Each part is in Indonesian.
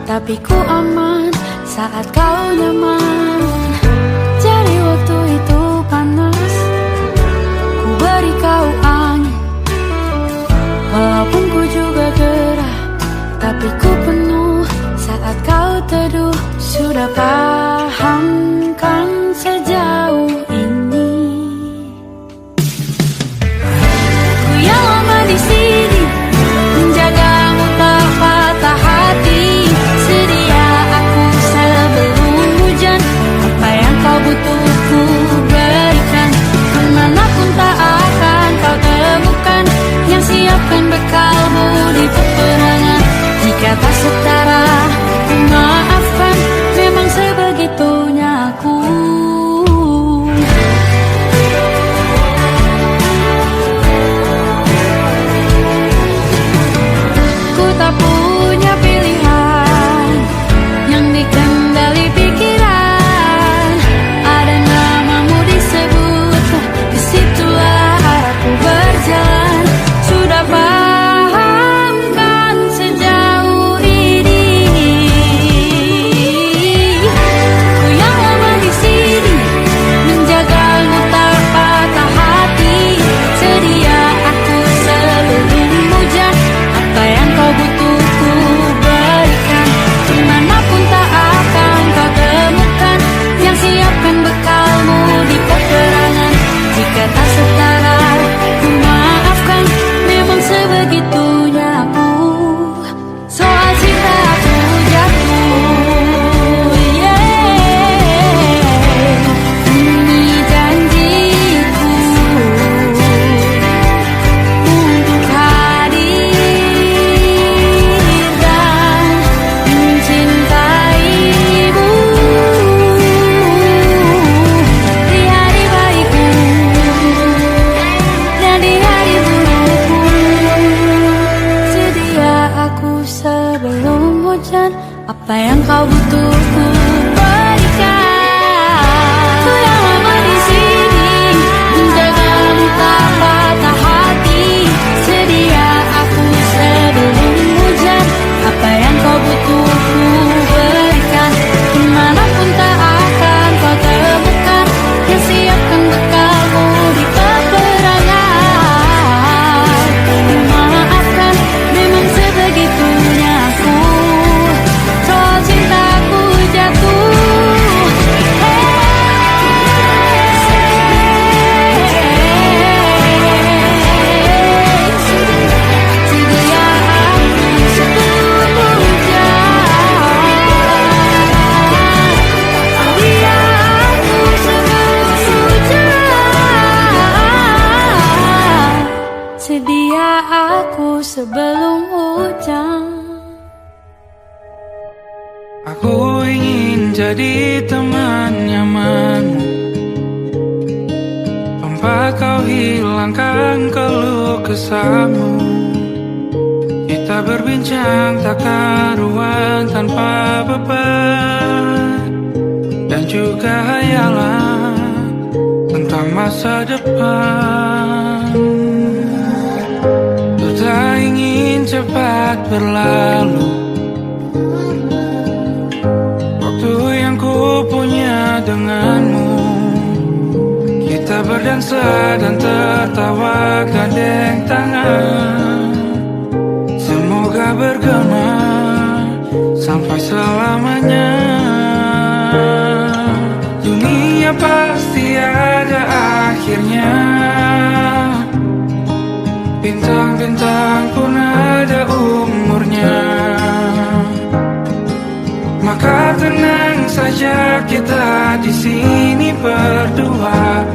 tapi ku aman saat kau nyaman. Jadi waktu itu panas, ku beri kau angin. Walaupun ku juga gerah, tapi ku penuh saat kau teduh. Sudah paham kan sejauh ini? Ku yang lama di sini, menjagamu tak patah hati. Sedia aku sebelum hujan, apa yang kau butuh ku berikan. Kemanapun tak akan kau temukan yang siapkan bekalmu di peperangan. Jika tak setara, ku maafkan, memang sebegitunya aku. Ku tak punya pilihan yang dikendali pikiran. Ada namamu disebut, disitulah aku berjalan. Sudah paham kan sejauh ini? Ku yang lama di sini, menjagamu tak patah hati. Sedia aku sebelum hujan, apa yang kau butuh ku berikan. Kemanapun tak akan kau temukan yang siapkan bekalmu di peperangan. Jika tak setara, ku maafkan, memang sebegitunya aku. Soal cinta aku jatuh, ini janjiku untuk hadir dan mencintaimu di hari baikku dan di hari burukku. Sedia aku sebelum hujan, apa yang kau butuh ku berikan. Ku yang lama di sini, menjagamu tak patah hati. Sedia aku sebelum hujan, apa yang kau butuh ku berikan. Kemanapun tak akan kau temukan yang siapkan bekalmu di peperangan. Maafkan, memang sebegitunya aku. Soal cintaku jatuh, sedia aku sebelum hujan. Sedia aku sebelum hujan. Sedia aku sebelum hujan. Aku ingin jadi teman nyamanmu, tempat kau hilangkan keluh kesahmu. Kita berbincang tak karuan tanpa beban, dan juga hayalan tentang masa depan. Ku tak ingin cepat berlalu waktu yang ku punya denganmu. Kita berdansa dan tertawa gandeng tangan. Semoga bergema sampai selamanya. Dunia pasti ada akhirnya, bintang-bintang pun ada umurnya. Maka tenang saja kita di sini berdua.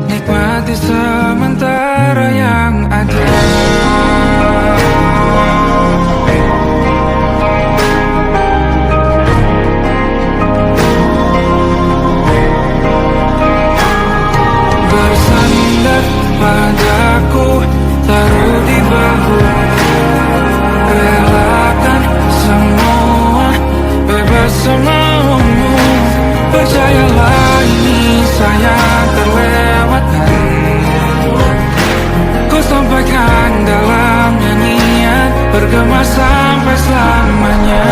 Nikmati sementara yang ada. Bersandar padaku, taruh di bahu. Relakan semua, bebas semaumu. Percayalah ini sayang terlewatkan. bergema sampai selamanya.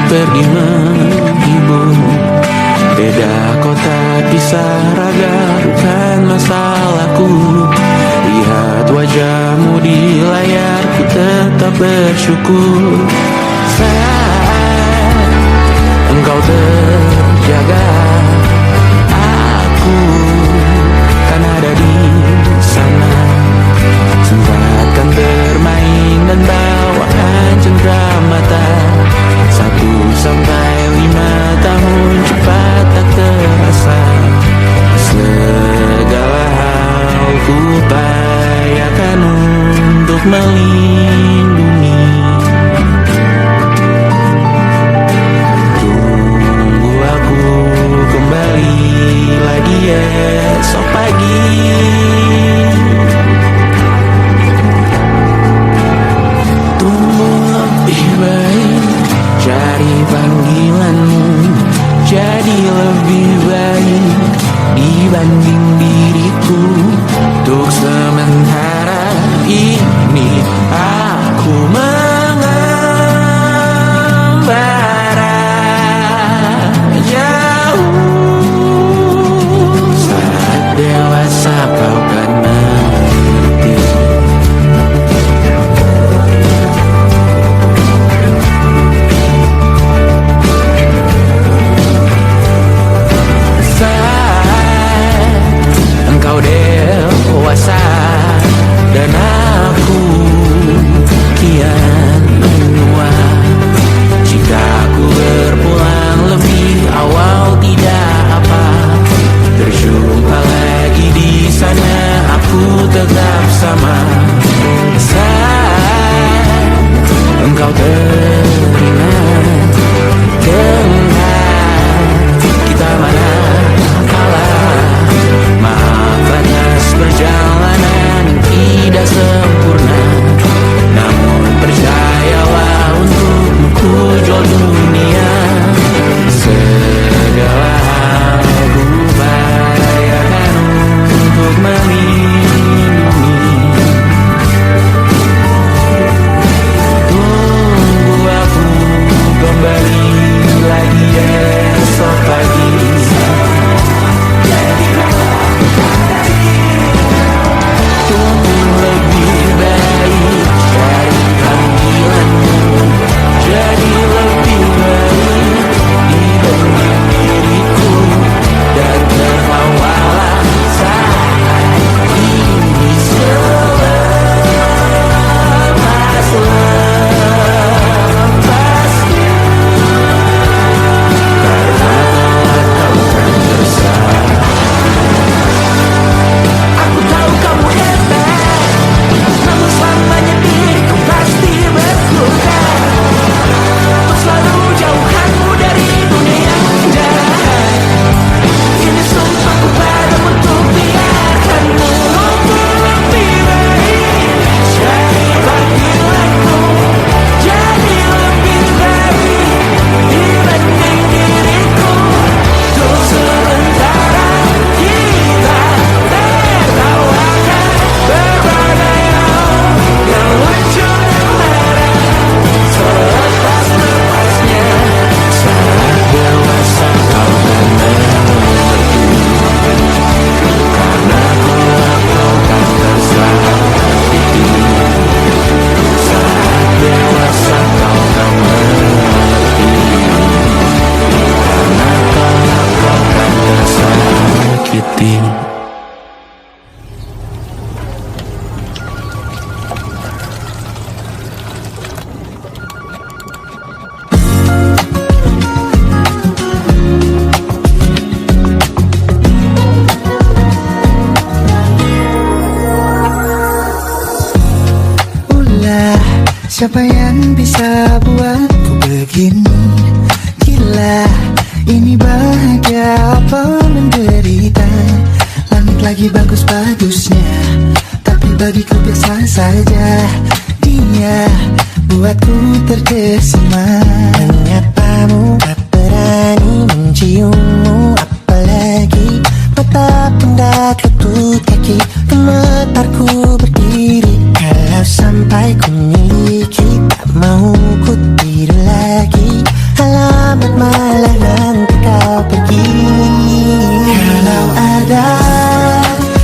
Pergi menghibur, beda kota pisah raga, bukan masalahku. Lihat wajahmu di layar, ku tetap bersyukur. Saat engkau terjaga, aku kan ada di sana. Sempatkan bermain dan bawaan cenderamata. 1-5 tahun cepat tak terasa. Segala hal ku upayakan untuk melindungi. Tunggu aku kembali lagi esok pagi. Tumbuh lebih baik, cari panggilanmu, jadi lebih baik dibanding diriku. Untuk sementara ini Siapa yang bisa buatku begini? Gila, ini bahagia apa menderita? Langit lagi bagus-bagusnya, tapi bagiku biasa saja. Dia buatku terkesima. Menyapamu, tak berani menciummu, apalagi mata pundak lutut kaki. Gemetarku berdiri kalau sampai ku miliki. Tak mau ku tidur lagi, alamat malah nanti kau pergi. Kalau ada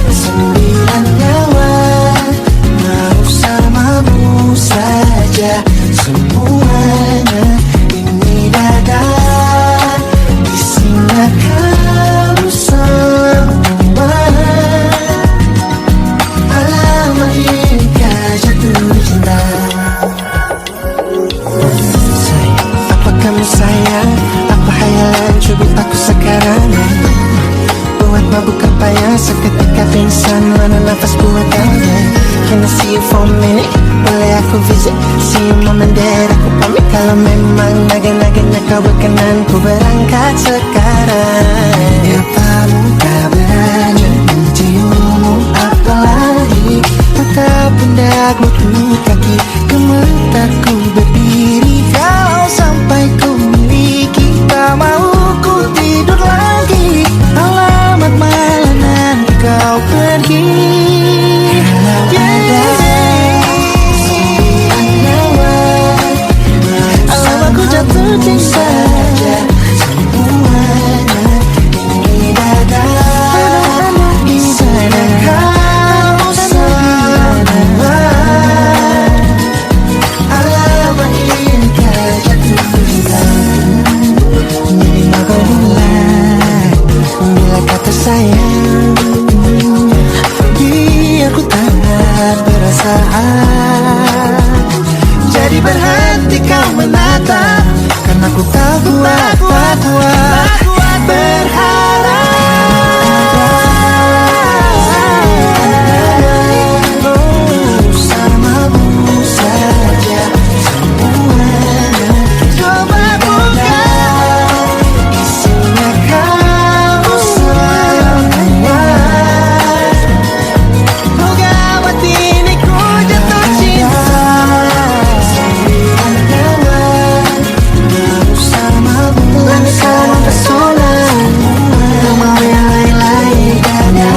9 nyawa mau samamu saja, semuanya ini dada isinya kamu semua. Alamak inikah jatuh cinta. Apa kamu sayang? Apa hayalan cubit aku sekarang? Buat mabuk apa yang seketika pingsan, mana nafas buat kamu? Can I see you for a minute? Boleh aku visit? See you mom and dad, aku pamit kalau memang naga-naganya kau berkenan. Ku berangkat sekarang. Apamu tak berani menciummu, apalagi tatap pundak lutut kaki. Gemetarku berdiri kalau sampai ku miliki. Tak mau ku tidur lagi, alamat malah nanti kau pergi. Alamak ku jatuh cinta. Semuanya ini dada isinya kamu semua. Alamak inikah jatuh cinta. Jadi kau mulai bila kata sayang, biar ku tak perasaan. Jadi berhenti kau menatap, karena ku tak kuat berharap. Bersamamu saja semuanya. Coba buka, isinya kamu semua. Oh gawat ini ku jatuh cinta. Langit sama pesona, tak mau yang lain-lain ada.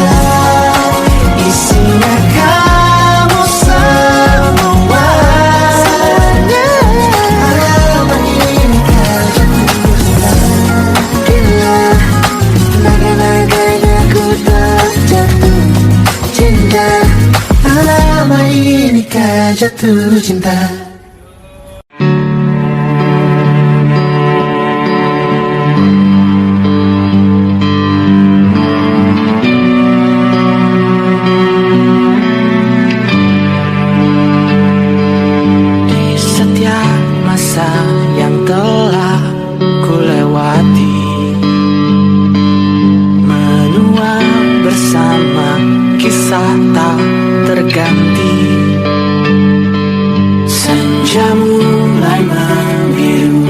Isinya kamu semua. Alamak inikah jatuh cinta. Gila, naga-naganya ku tak jatuh cinta. Alamak inikah jatuh cinta. Di setiap masa yang telah ku lewati, menua bersama kisah tak terganti. Senja mulai membiru,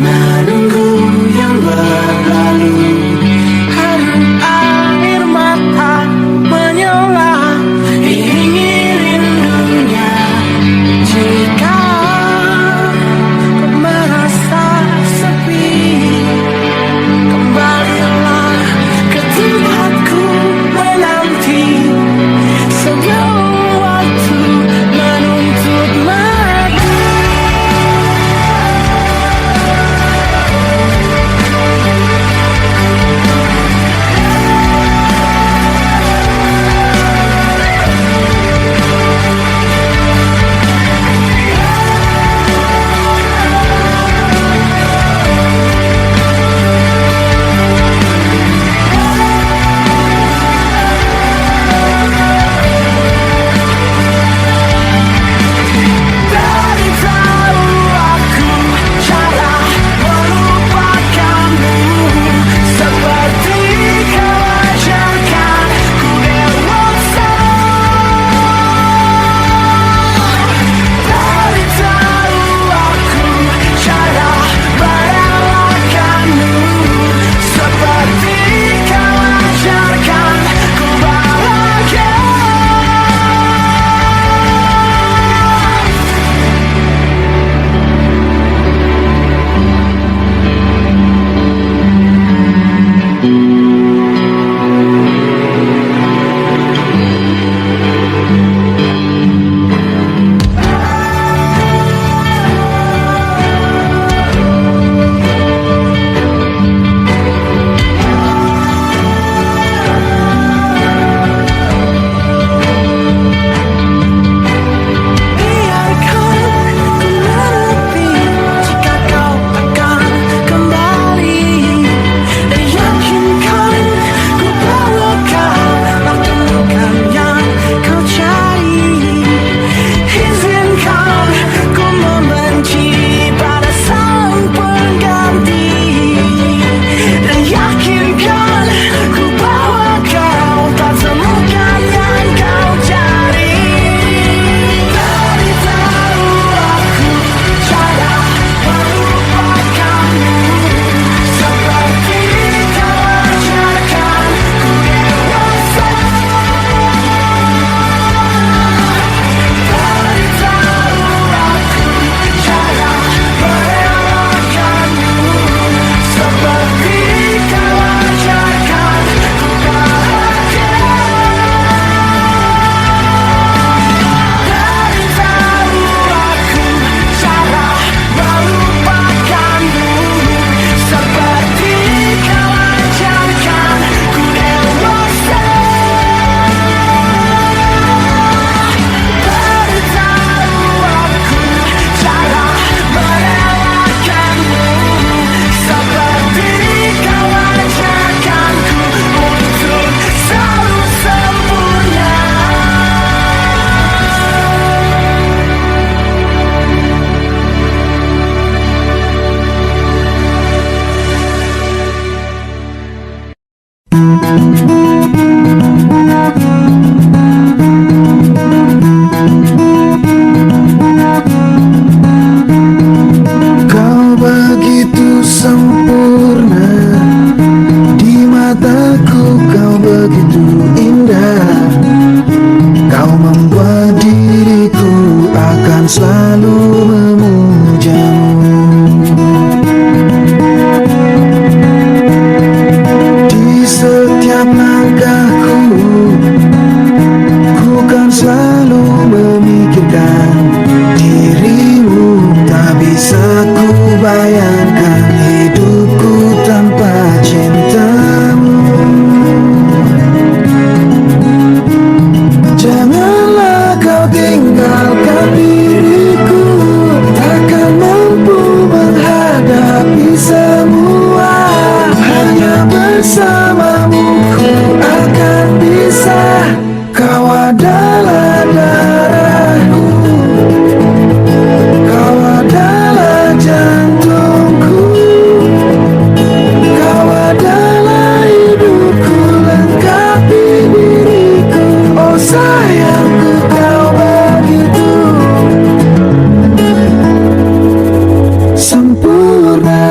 menunggu yang berlalu. Harum air mata menyala, iringi rindunya. Jika kau merasa sepi, kembalilah ke tempatku menanti. Kau begitu sempurna, di mataku kau begitu indah. Kau membuat diriku akan selalu memujamu. Di setiap langkahku, ku kan selalu memikirkan dirimu. Tak bisa ku bayangkan hidupku tanpa cintamu. Janganlah kau tinggalkan diriku, takkan mampu menghadapi semua. Hanya bersamamu ku akan bisa. Kau adalah darahku, kau adalah jantungku, kau adalah hidupku, lengkapi diriku. Oh sayangku, kau begitu sempurna,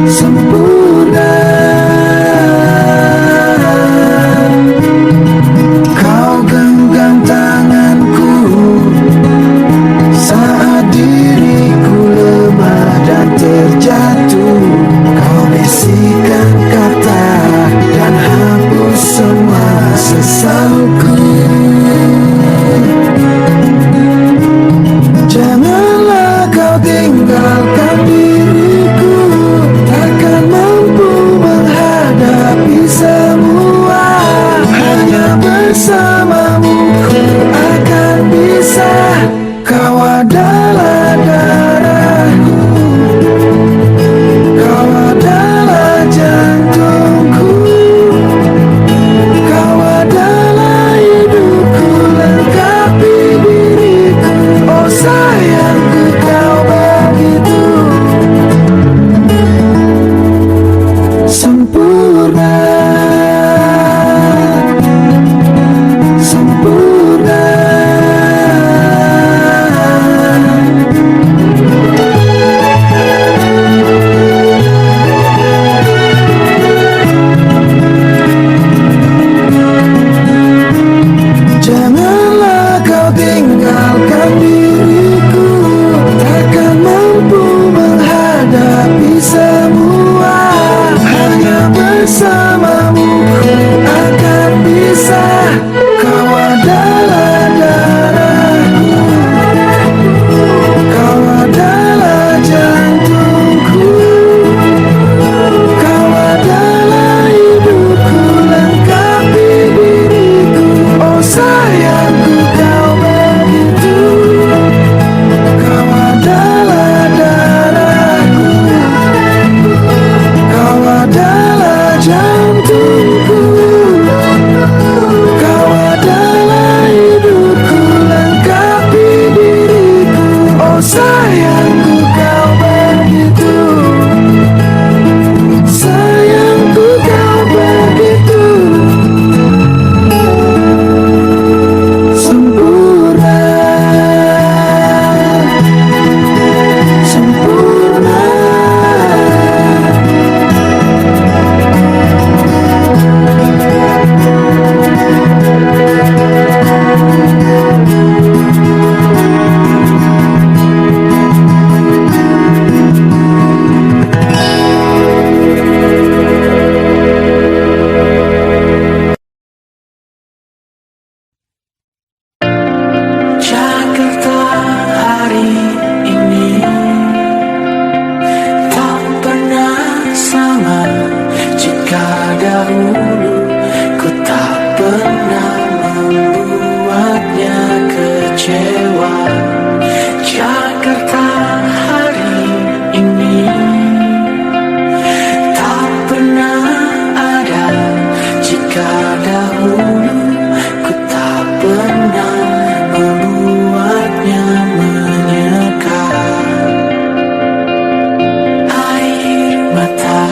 sempurna. Kau genggam tanganku saat diriku lemah dan terjatuh. Kau bisikan kata dan hapus semua sesalku. Janganlah kau tinggalkan diriku, takkan mampu menghadapi semua. Hanya bersamamu ku akan bisa. Kau adalah darahku, kau adalah jantungku, kau adalah hidupku, lengkapi diriku. Oh sayangku, kau begitu sempurna, sempurna. Janganlah kau tinggalkan diriku, takkan mampu menghadapi semua. Hanya bersamamu ku akan bisa. Kau adalah darahku, kau adalah jantungku, kau adalah hidupku, lengkapi diriku. Oh sayangku, kau begitu. Kau adalah darahku, kau adalah jantungku, kau adalah hidupku, lengkapi diriku. Oh sayangku, kau begitu. Sayangku, kau begitu sempurna, sempurna. Jakarta hari ini tak pernah sama. Jika dahulu ku tak pernah membuatnya kecewa. Jakarta hari ini tak pernah ada. Jika dahulu ku tak pernah membuatnya menyeka. Air mata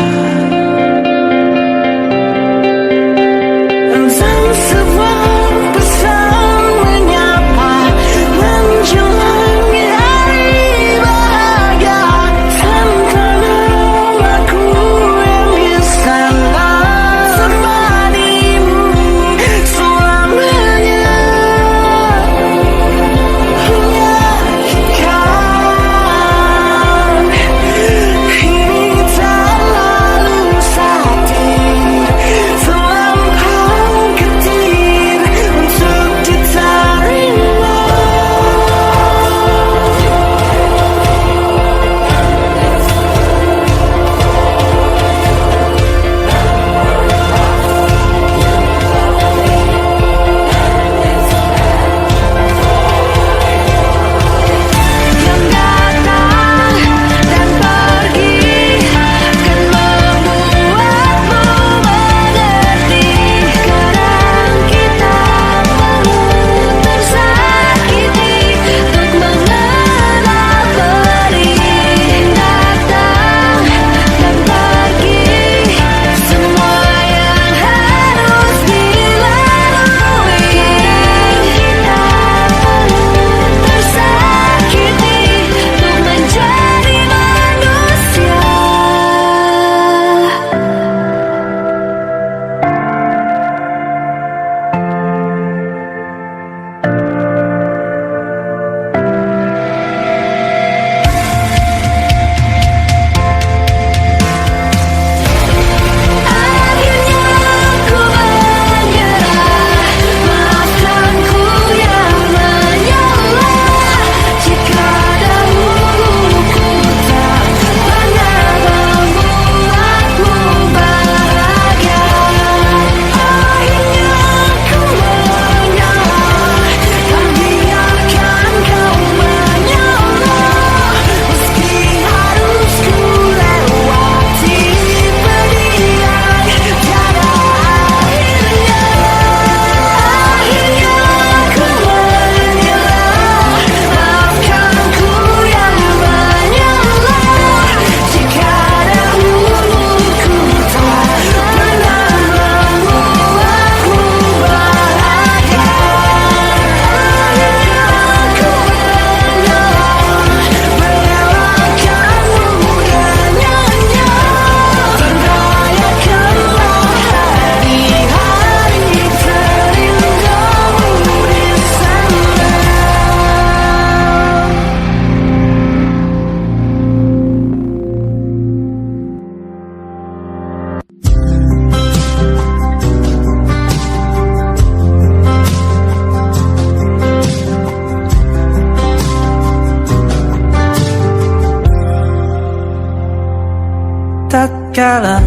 tatkala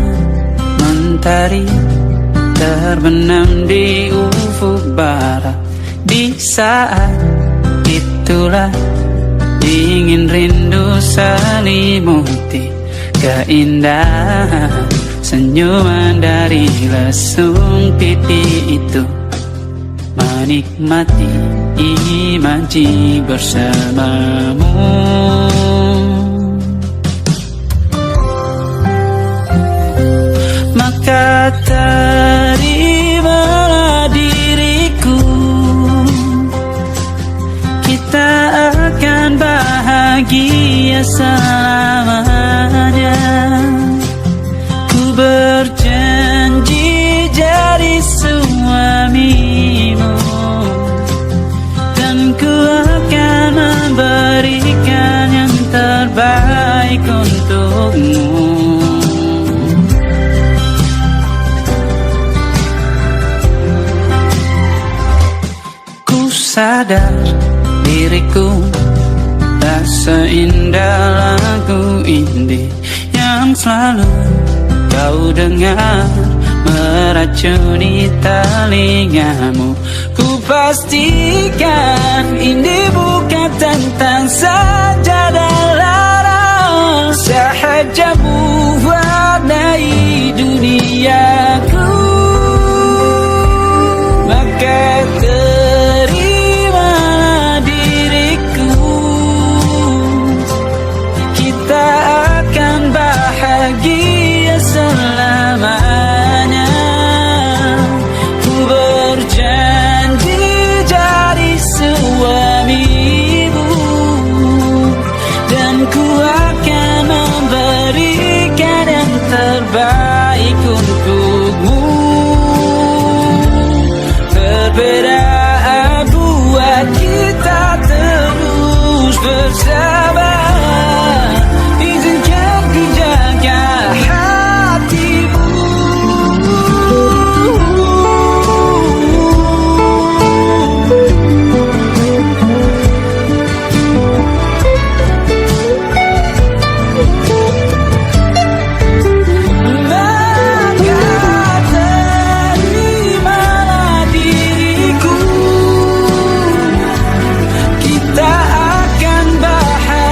mentari terbenam di ufuk barat. Di saat itulah ingin rindu selimuti keindahan senyuman dari lesung pipi itu. Menikmati imaji bersamamu. Maka terimalah diriku, kita akan bahagia selamanya. Ku berjanji jadi suamimu, dan ku akan memberikan yang terbaik untukmu. Sadar diriku tak seindah lagu indie yang selalu kau dengar meracuni telingamu. Ku pastikan ini bukan tentang sajadah larang, sahaja mewarnai duniaku. Maka bahagia selamanya. Ku berjanji jadi suamimu, dan ku akan memberikan yang terbaik untukmu. Perbedaan buat kita terus bersama. Kita akan bahagia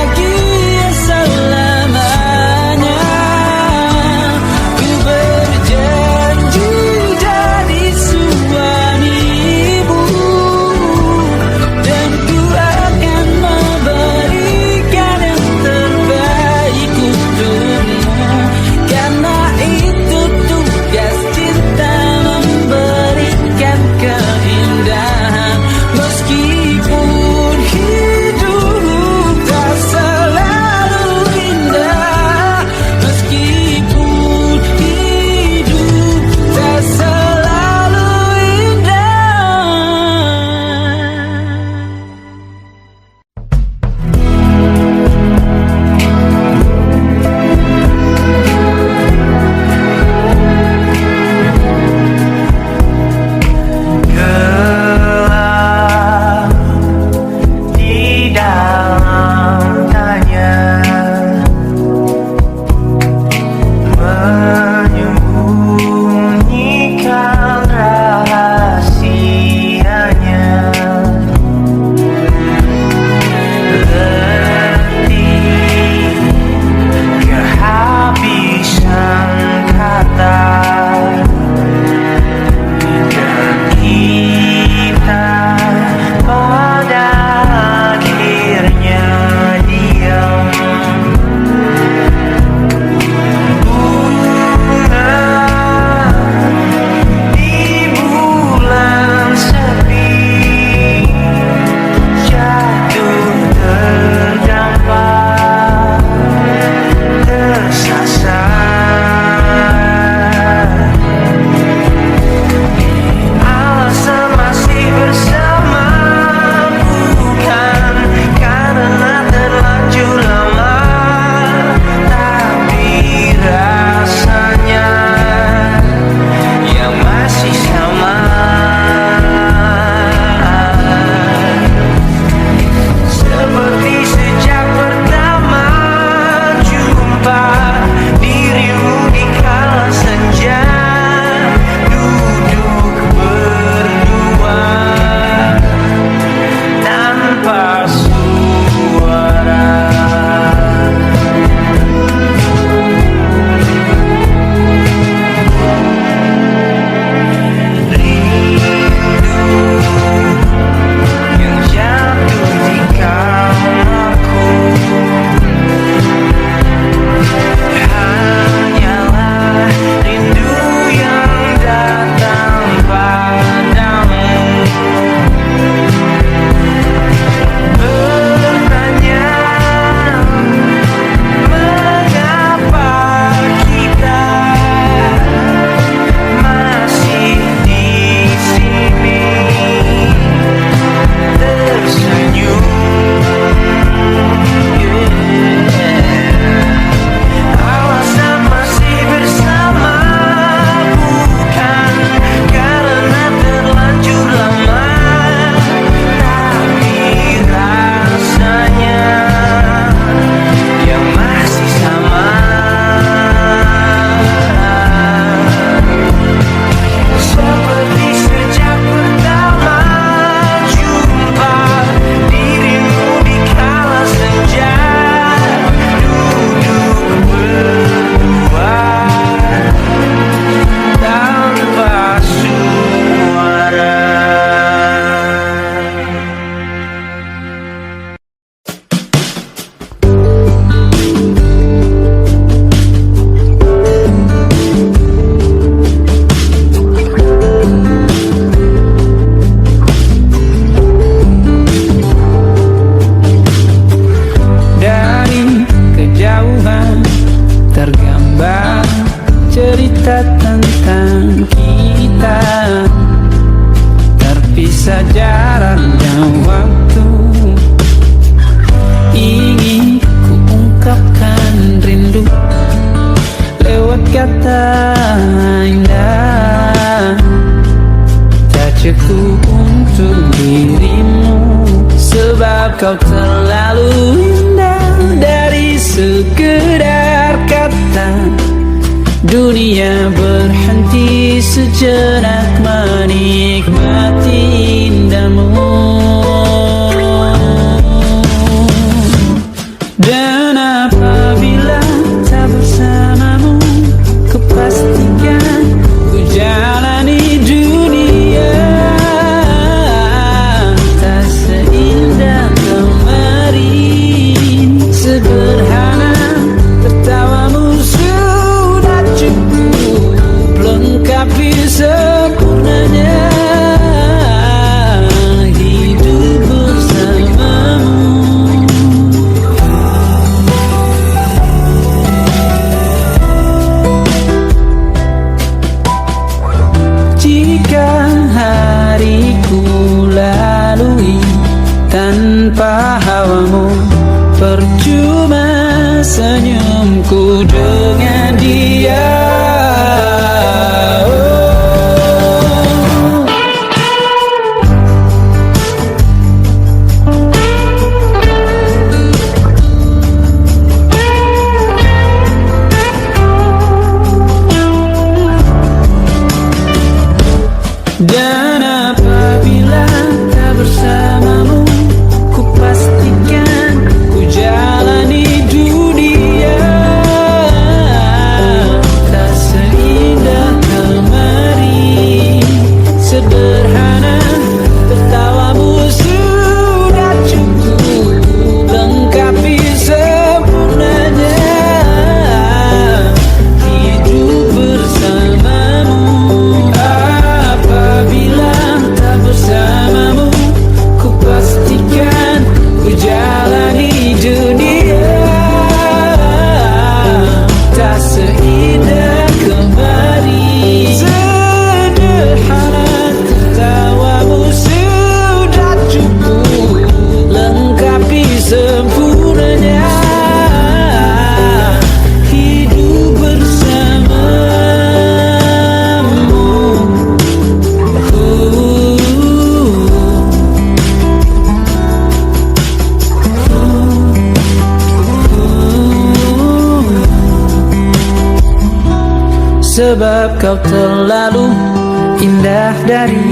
cerita tentang kita, terpisah jarak dan waktu. Ingin ku ungkapkan rindu lewat kata indah, tak cukup untuk dirimu, sebab kau terlalu indah. Dari sekedar kata, dunia berhenti sejenak menikmati indahmu. Dan apabila tak bersamamu, kupastikan ku jalani dunia tak seindah kemarin. Sederhana, tertawamu sudah cukup lengkapi sempurnanya hidup bersamamu. Jika hariku lalui tanpa hawamu, percuma senyumku dengan dia. Dan apabila tak bersamamu, ku pastikan ku jalani dunia tak seindah kemarin. Sederhana, tertawamu sudah cukup lengkapi sempurnanya hidup bersamamu. Apabila tak bersamamu, ku pastikan ku jalani dunia tak seindah kemarin. Sederhana, tertawamu sudah cukup lengkapi sempurnanya hidup bersamamu. Sebab kau terlalu indah dari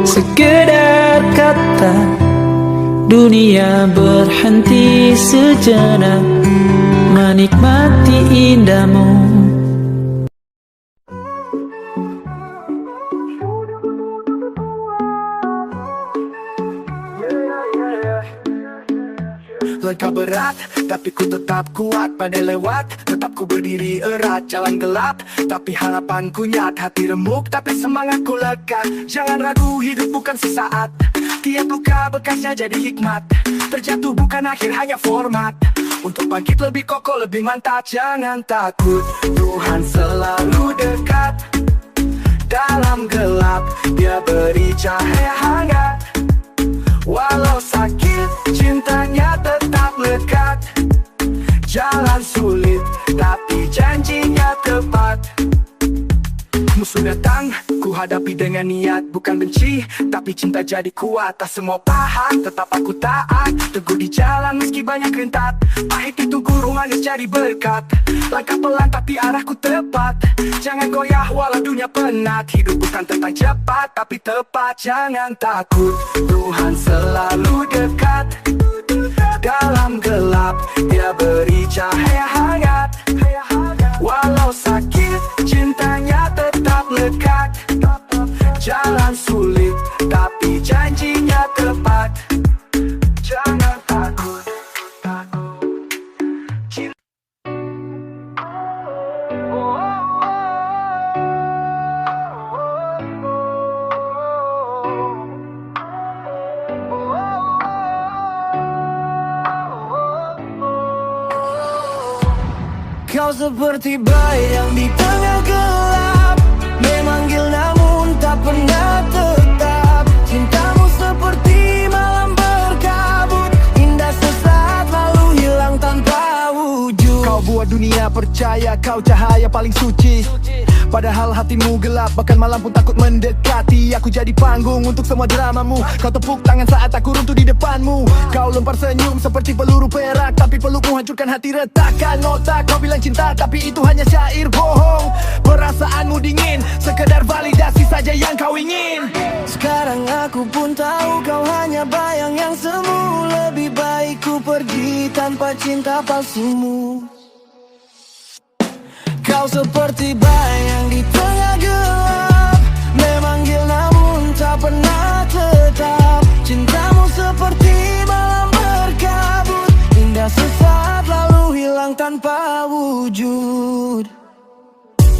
sekedar kata, dunia berhenti sejenak menikmati indahmu. Langkah berat, tapi ku tetap kuat. Pandai lewat, tetap ku berdiri erat. Jalan gelap, tapi harapanku nyata. Hati remuk, tapi semangatku lekat. Jangan ragu, hidup bukan sesaat. Tiap luka bekasnya jadi hikmat. Terjatuh bukan akhir, hanya format. Untuk bangkit lebih kokoh, lebih mantap. Jangan takut, Tuhan selalu dekat. Dalam gelap, Dia beri cahaya hangat. Walau sakit, cintanya tetap lekat. Jalan sulit, tapi janjinya tepat. Musuh datang, ku hadapi dengan niat. Bukan benci, tapi cinta jadi kuat. Tak semua paham, tetap aku taat. Teguh di jalan meski banyak rentat. Pahit itu guru, manis jadi berkat. Langkah pelan tapi arahku tepat. Jangan goyah walau dunia penat. Hidup bukan tentang cepat, tapi tepat. Jangan takut, Tuhan selalu dekat. Dalam gelap, Dia beri cahaya hangat. Walau sakit, cintanya tetap lekat. Jalan sulit, tapi janjinya tepat. Jangan takut, Kau Kau seperti bayang di tengah gelap, memanggil namun tak pernah tetap. Cintamu seperti malam berkabut, indah sesaat lalu hilang tanpa wujud. Kau buat dunia percaya kau cahaya paling suci, padahal hatimu gelap, bahkan malam pun takut mendekati. Aku jadi panggung untuk semua dramamu. Kau tepuk tangan saat aku runtuh di depanmu. Kau lempar senyum seperti peluru perak, tapi pelukmu hancurkan hati, retakan otak. Kau bilang cinta, tapi itu hanya syair bohong. Perasaanmu dingin, sekedar validasi saja yang kau ingin. Sekarang aku pun tahu kau hanya bayang yang semu. Lebih baik ku pergi tanpa cinta palsumu. Kau seperti bayang di tengah gelap, memanggil namun tak pernah tetap. Cintamu seperti malam berkabut, indah sesaat lalu hilang tanpa wujud.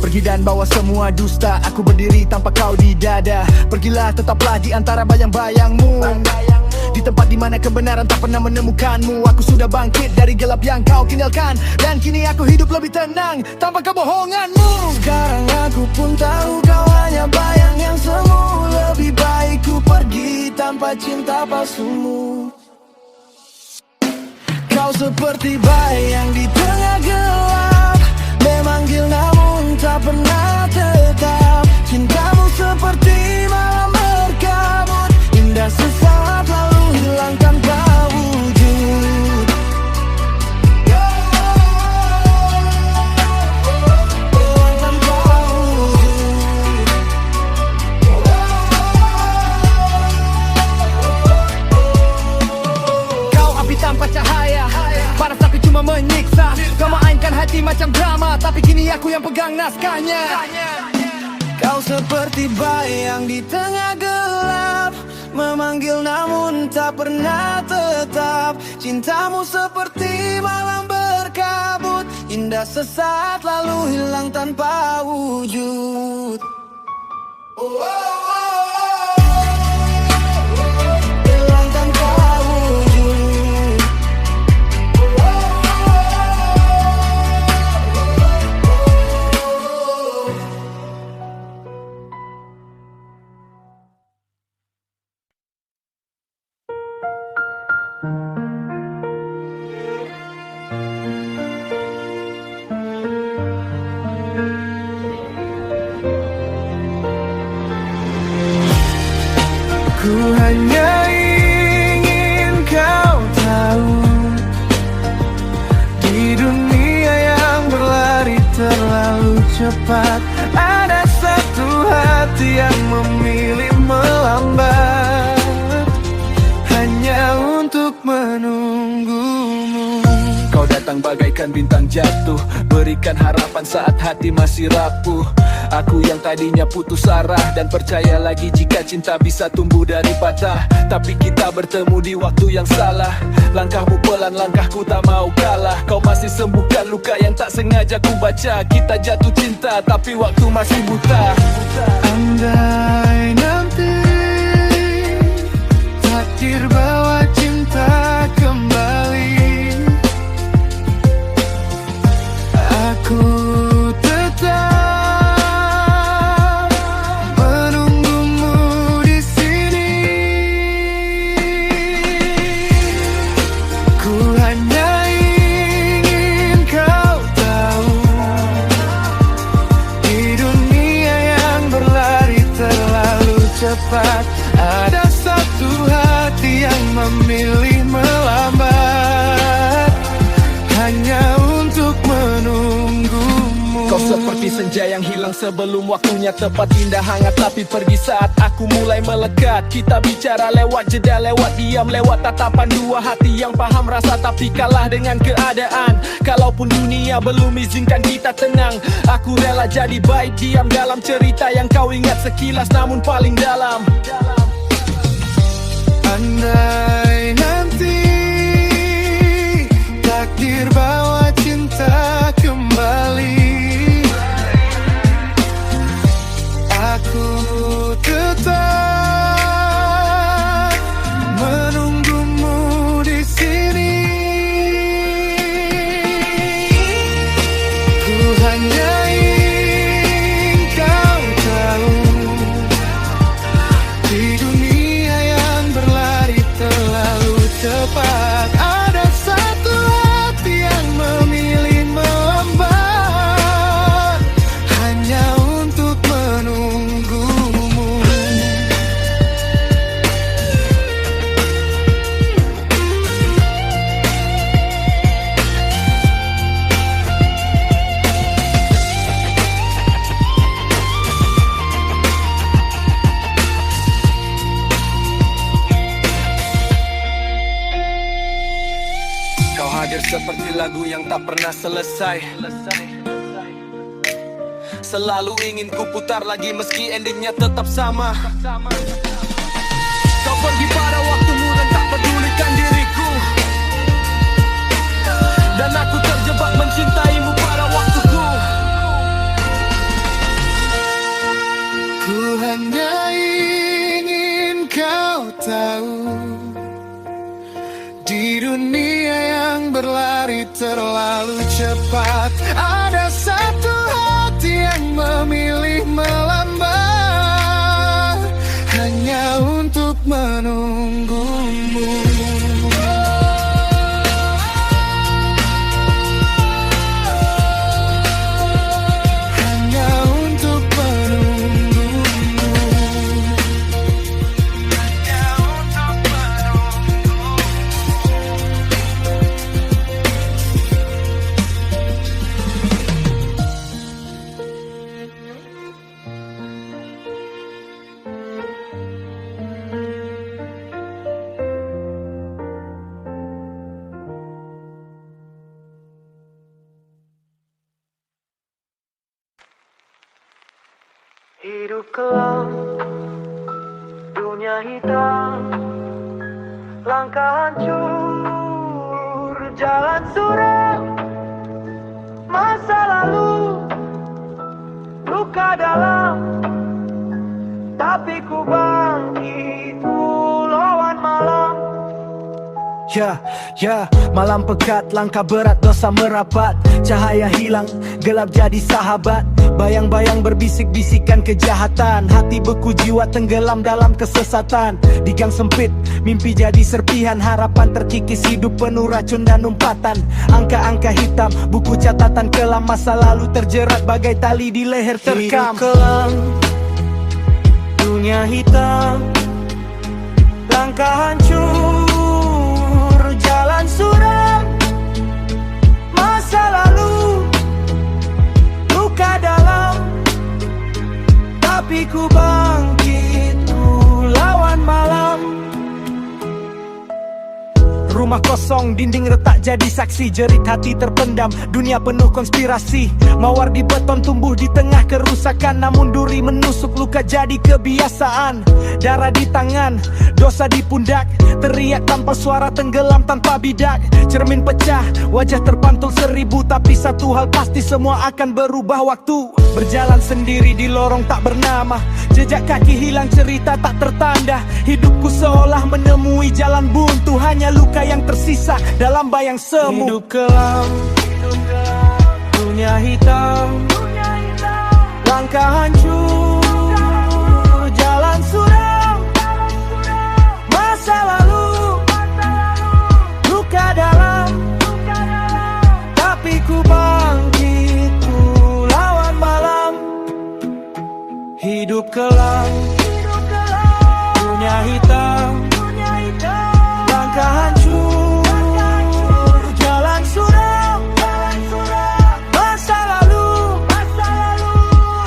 Pergi dan bawa semua dusta, aku berdiri tanpa kau di dada. Pergilah tetaplah di antara bayang-bayangmu, di tempat dimana kebenaran tak pernah menemukanmu. Aku sudah bangkit dari gelap yang kau tinggalkan, dan kini aku hidup lebih tenang tanpa kebohonganmu. Sekarang aku pun tahu kau hanya bayang yang semu. Lebih baik ku pergi tanpa cinta palsumu. Kau seperti bayang di tengah gelap, memanggil namun tak pernah tetap. Cintamu seperti malam berkabut, indah sesaat lalu hilang tanpa wujud. Hilang tanpa wujud. Kau api tanpa cahaya, panas tapi cuma menyiksa. Kau mainkan hati macam drama, tapi kini aku yang pegang naskahnya. Kau seperti bayang di tengah gelap, memanggil namun tak pernah tetap. Cintamu seperti malam berkabut, indah sesaat lalu hilang tanpa wujud. Hilang tanpa wujud. Ku hanya ingin kau tahu, di dunia yang berlari terlalu cepat, ada satu hati yang memilih melambat, hanya untuk menunggumu. Kau datang bagaikan bintang jatuh, berikan harapan saat hati masih rapuh. Aku yang tadinya putus arah dan percaya lagi jika cinta bisa tumbuh dari patah. Tapi kita bertemu di waktu yang salah. Langkahmu pelan, langkahku tak mau kalah. Kau masih sembuhkan luka yang tak sengaja ku baca. Kita jatuh cinta tapi waktu masih buta. Andai nanti takdir bawa cinta kembali, aku tetap menunggumu di sini. Ku hanya ingin kau tahu, di dunia yang berlari terlalu cepat, ada satu hati yang memilih melambat, hanya untuk menunggumu. Kau seperti senja yang hilang sebelum waktunya tepat, indah hangat tapi pergi saat aku mulai melekat. Kita bicara lewat jeda, lewat diam, lewat tatapan dua hati yang paham rasa tapi kalah dengan keadaan. Kalaupun dunia belum izinkan kita tenang, aku rela jadi baik diam dalam cerita yang kau ingat sekilas namun paling dalam. Andai nanti takdir bawa cinta kembali, aku tetap menunggumu di sini. lagu yang tak pernah selesai. Selalu ingin ku putar lagi meski endingnya tetap sama. Kau pergi pada waktumu dan tak pedulikan diriku, dan aku terjebak mencintaimu pada waktuku. Ku hanya ingin kau tahu, di dunia yang berlari terlalu cepat, ada satu hati yang memilih melambat hanya untuk menunggumu. Hanya untuk menunggumu. Hanya untuk menunggumu. Hidup kelam, dunia hitam, langkah hancur, jalan suram, masa lalu, luka dalam, tapi ku bangkit, ku lawan malam. Ya, malam pekat, langkah berat, dosa merapat, cahaya hilang, gelap jadi sahabat. Bayang-bayang berbisik-bisikan kejahatan, hati beku, jiwa tenggelam dalam kesesatan. Di gang sempit, mimpi jadi serpihan, harapan terkikis, hidup penuh racun dan umpatan. Angka-angka hitam, buku catatan kelam, masa lalu terjerat bagai tali di leher terkam. Hidup kelam, dunia hitam, langkah hancur, jalan suram, masa lalu, luka dalam, tapi ku bangkit, ku lawan malam. Rumah kosong, dinding retak jadi saksi, jerit hati terpendam, dunia penuh konspirasi. Mawar di beton tumbuh di tengah kerusakan, namun duri menusuk, luka jadi kebiasaan. Darah di tangan, dosa di pundak, teriak tanpa suara, tenggelam tanpa bidak. Cermin pecah, wajah terpantul seribu, tapi satu hal pasti, semua akan berubah waktu. Berjalan sendiri di lorong tak bernama, jejak kaki hilang, cerita tak tertanda. Hidupku seolah menemui jalan buntu, hanya luka yang tersisa dalam bayang semu. Hidup kelam, dunia hitam, langkah hancur, jalan suram, masa lalu, luka dalam, tapi ku bangkit, ku lawan malam. Hidup kelam, dunia hitam, langkah hancur, jalan suram, masa lalu,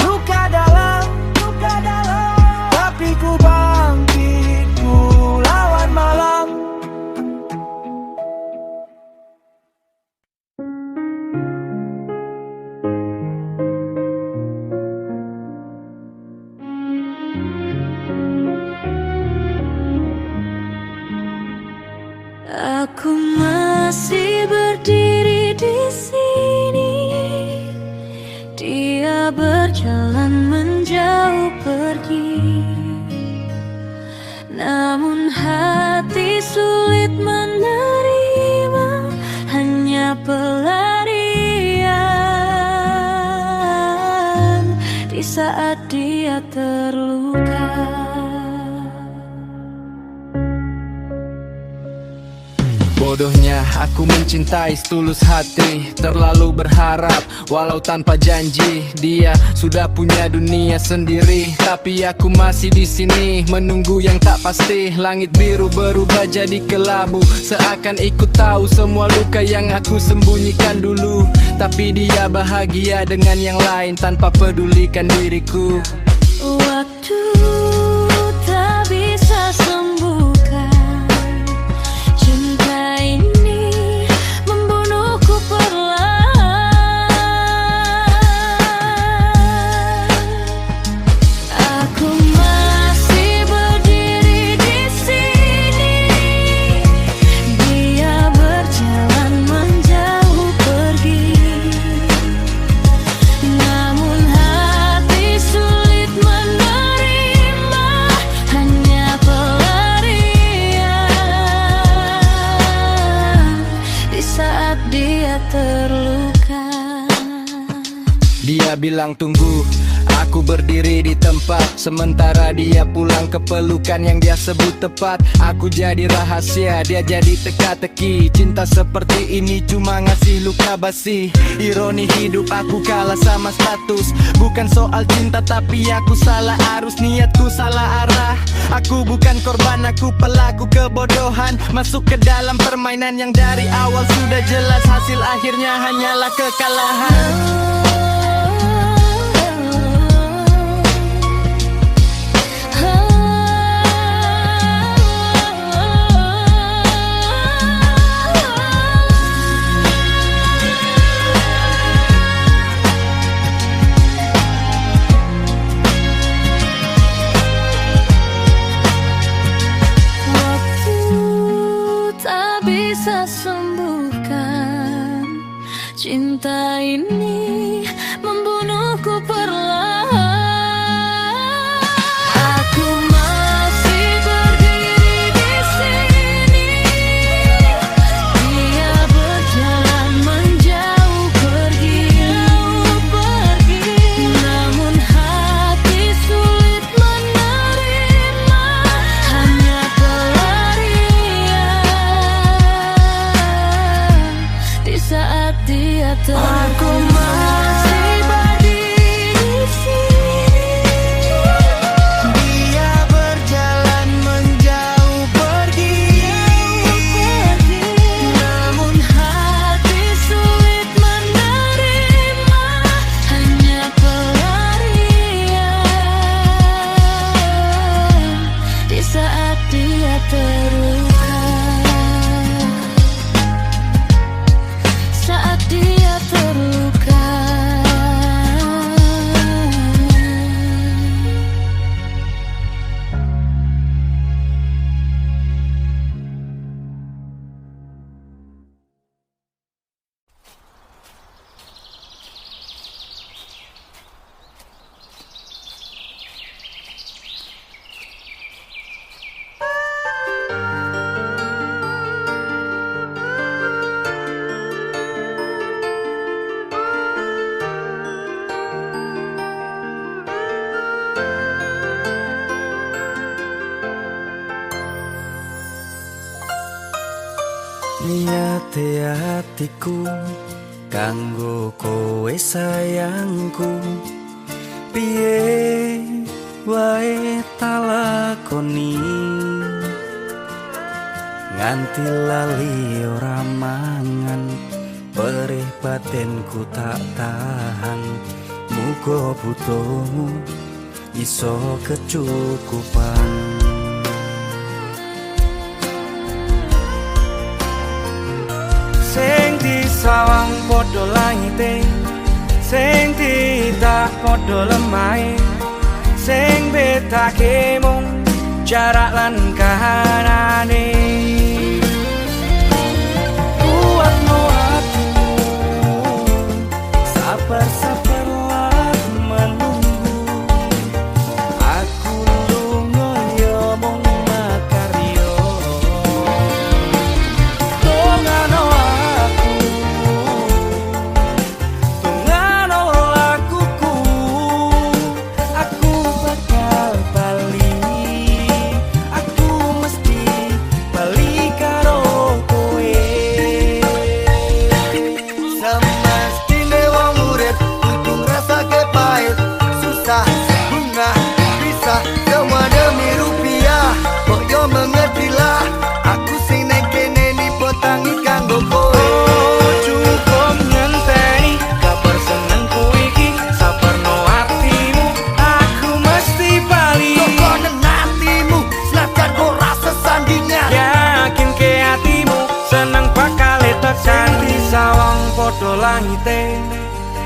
luka dalam, tapi ku bangkit, ku lawan malam. Aku masih berdiri di sini, dia berjalan menjauh pergi, namun hati sulit menerima, hanya pelarian di saat dia terluka. Bodohnya aku mencintai setulus hati, terlalu berharap walau tanpa janji. Dia sudah punya dunia sendiri, tapi aku masih di sini menunggu yang tak pasti. Langit biru berubah jadi kelabu, seakan ikut tahu semua luka yang aku sembunyikan dulu. Tapi dia bahagia dengan yang lain tanpa pedulikan diriku. Waktu tak bisa sembuhkan cinta ini, membunuhku bilang tunggu. Aku berdiri di tempat, sementara dia pulang ke pelukan yang dia sebut tepat. Aku jadi rahasia, dia jadi teka-teki. Cinta seperti ini cuma ngasih luka basi. Ironi hidup, aku kalah sama status. Bukan soal cinta tapi aku salah arus, niatku salah arah. Aku bukan korban, aku pelaku kebodohan. Masuk ke dalam permainan yang dari awal sudah jelas. Hasil akhirnya hanyalah kekalahan. Tak bisa sembuhkan cinta ini, membunuhku perlahan. Aku masih berdiri di sini, dia berjalan menjauh pergi. Namun hati sulit menerima, hanya pelarian di saat dia Aku masih berdiri di sini. Dia berjalan menjauh pergi. Namun hati sulit menerima, hanya pelarian di saat dia terluka. Saat dia terluka. Niate hatiku kanggo kowe sayangku, piye wae talakoni nganti lali ora mangan. Perih batinku tak tahan, muga butuhmu iso kecukupan. Sing disawang padha langite, sing ditak padha lemahe, sing betake mung jarak lan kahanane. Kuatno hatimu, sabar-sabarlah menunggu. Aku lunga ya mung makarya. Tongano aku, tongano lakuku. Aku bakal bali, aku mesti bali karo kowe. Semestine wong urip kudu ngrasake pahit, susah, bunga, bisa, semua demi rupiah. Kok yo mengertilah, aku sing nek kene ni potangi kanggo kowe. Cukup ngenteni kabar senengku iki, sabarno hatimu, aku mesti bali. Kokonen hatimu, senajan ora sesandingan. Yakin ke hatimu, seneng bakal tekan. Disawang padha langite,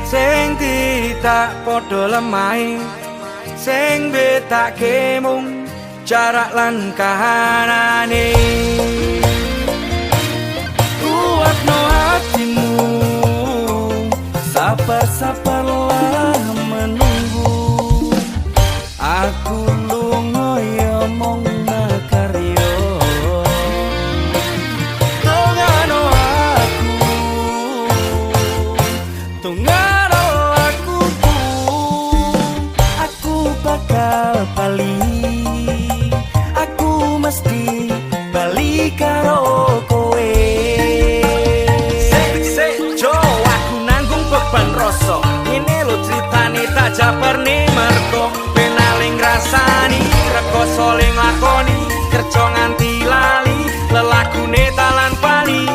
sing ditak padha lemahe, sing betake mung jarak lan kahanane. Kuatno hatimu, sabar-sabarlah menunggu. Aku lunga ya mung makarya. Tongano aku, tongano lakuku. bakal bali. Aku mesti bali karo kowe. Jo, aku nanggung beban rasa. Ngene lho critane tak jabarne merko penaling rasani rekoso ling lakoni kerja nganti lali lelakune talan pali.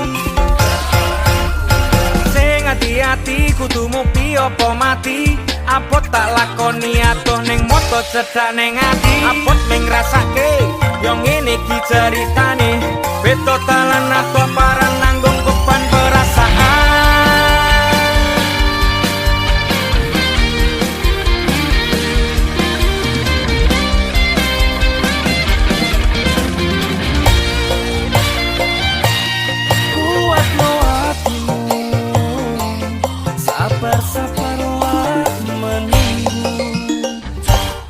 Sing hati-hati kudu mukti apa mati. Apot tak lakoni atuh ning moto cedak ning ati. Apot ming rasake yo ngene iki ceritane. Beto talan atuh parang nanggung beban perasaan. Kuatno hatimu, sabar-sabar wae menunggu.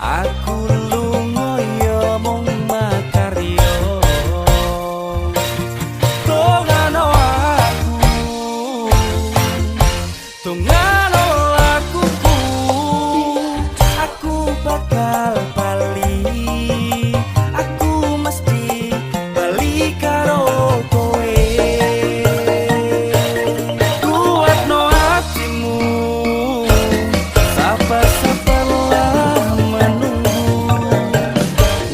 Aku lunga ya mung makarya. Tongano akuku, aku bakal bali. Aku mesti bali karo kowe. Kuatno hatimu, sabar-sabarlah menunggu.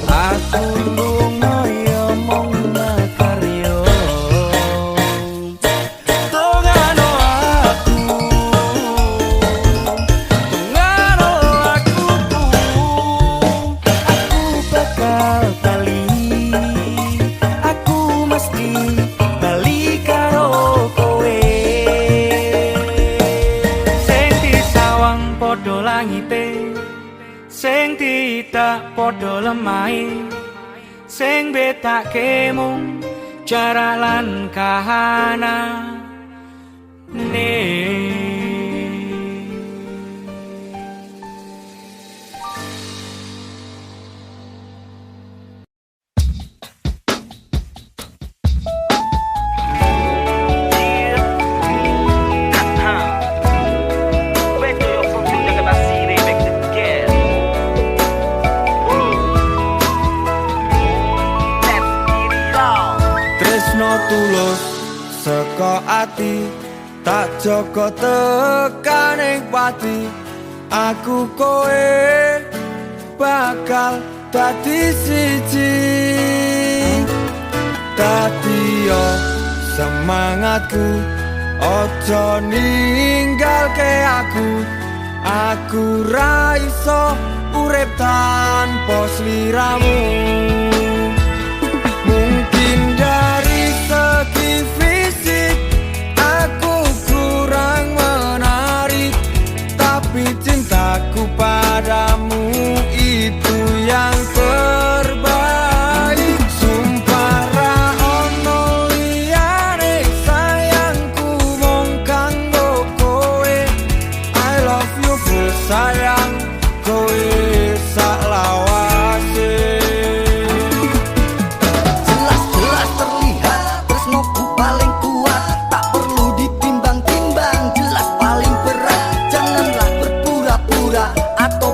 Aku lunga ya mung makarya. Tongano akuku, aku bakal bali. Aku mesti bali karo kowe. Sing disawang padha langite, sing tidak padha lemahe, sing betake mung jarak lan kahanane. Tresno tulus saka ati, tak joko tekaning pati. Aku kowe bakal dadi siji. Dadi yo semangatku, ojo ninggalke aku. Aku ra iso urip tanpa sliramu. Mungkin dari segi fisik aku kurang menarik, tapi cintaku padamu itu yang terbaik. Sumpah ra ono liyane sayangku mung kanggo kowe. I love you full sayang, kowe sak lawase. Jelas-jelas terlihat tresnoku paling kuat, tak perlu ditimbang-timbang, jelas paling berat. Janganlah berpura-pura atau